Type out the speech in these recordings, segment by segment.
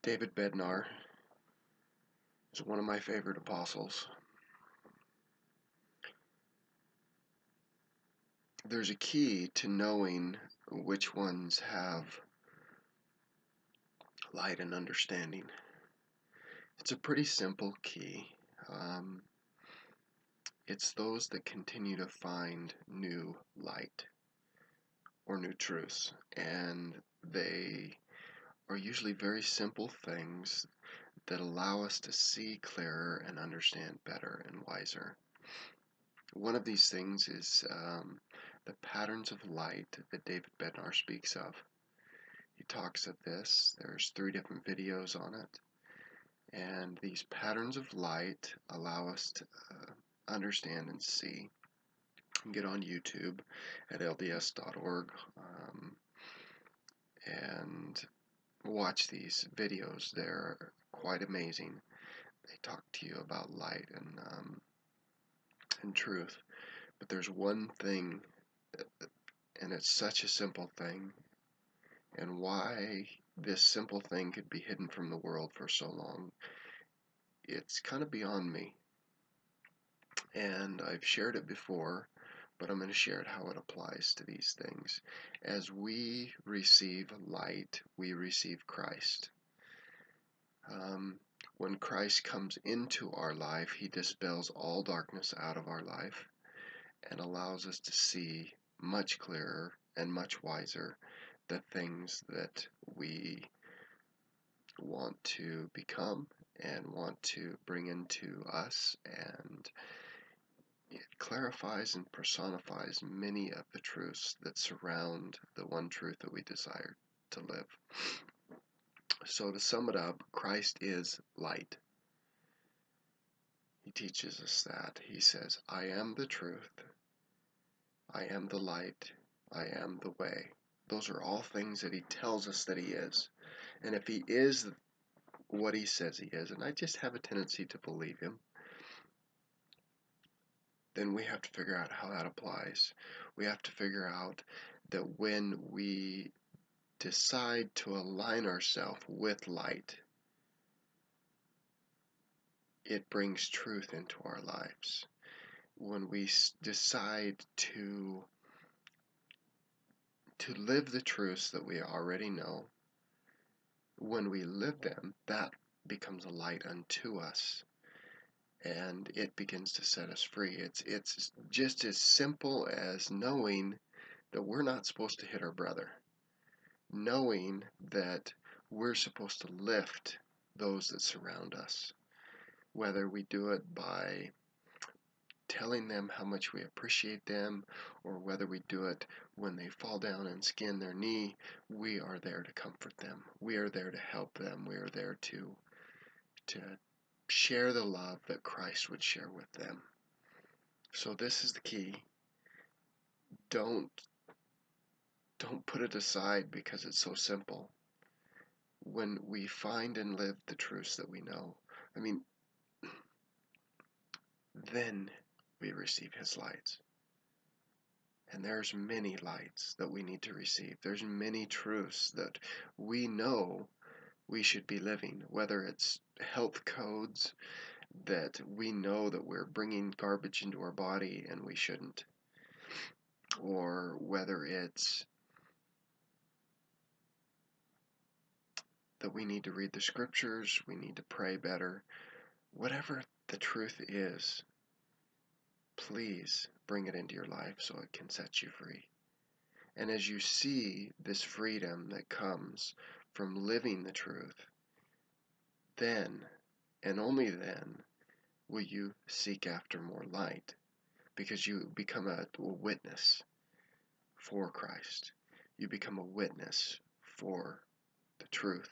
David Bednar is one of my favorite apostles. There's a key to knowing which ones have light and understanding. It's a pretty simple key. It's those that continue to find new light or new truths, and they are usually very simple things that allow us to see clearer and understand better and wiser. One of these things is the patterns of light that David Bednar speaks of. He talks of this. There's 3 different videos on it. And these patterns of light allow us to understand and see. You can get on YouTube at lds.org and watch these videos. They're quite amazing. They talk to you about light and truth. But there's one thing, and it's such a simple thing, and why this simple thing could be hidden from the world for so long, it's kind of beyond me. And I've shared it before, but I'm going to share it how it applies to these things. As we receive light, we receive Christ. When Christ comes into our life, he dispels all darkness out of our life and allows us to see much clearer and much wiser the things that we want to become and want to bring into us, and it clarifies and personifies many of the truths that surround the one truth that we desire to live. So to sum it up, Christ is light. He teaches us that. He says, I am the truth, I am the light, I am the way. Those are all things that he tells us that he is. And if he is what he says he is, and I just have a tendency to believe him, then we have to figure out how that applies. We have to figure out that when we decide to align ourselves with light, it brings truth into our lives. When we decide to live the truths that we already know, when we live them, that becomes a light unto us, and it begins to set us free. It's just as simple as knowing that we're not supposed to hit our brother, knowing that we're supposed to lift those that surround us, whether we do it by telling them how much we appreciate them, or whether we do it when they fall down and skin their knee. We are there to comfort them. We are there to help them. We are there to share the love that Christ would share with them. So this is the key. Don't put it aside because it's so simple. When we find and live the truths that we know, then we receive his lights. And there's many lights that we need to receive. There's many truths that we know we should be living, whether it's health codes that we know that we're bringing garbage into our body and we shouldn't, or whether it's that we need to read the scriptures, we need to pray better. Whatever the truth is, please bring it into your life so it can set you free. And as you see this freedom that comes from living the truth, then, and only then, will you seek after more light, because you become a witness for Christ. You become a witness for the truth,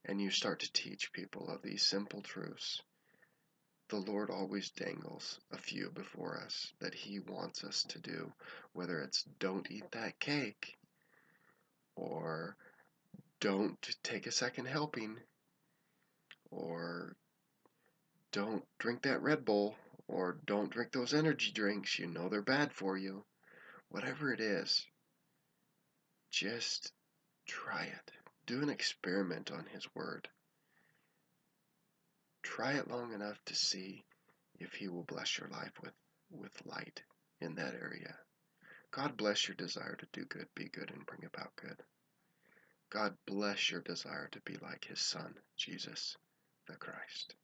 and you start to teach people of these simple truths. The Lord always dangles a few before us that he wants us to do, whether it's don't eat that cake, or don't take a second helping, or don't drink that Red Bull, or don't drink those energy drinks, you know they're bad for you. Whatever it is, just try it. Do an experiment on his word. Try it long enough to see if He will bless your life with light in that area. God bless your desire to do good, be good, and bring about good. God bless your desire to be like His Son, Jesus the Christ.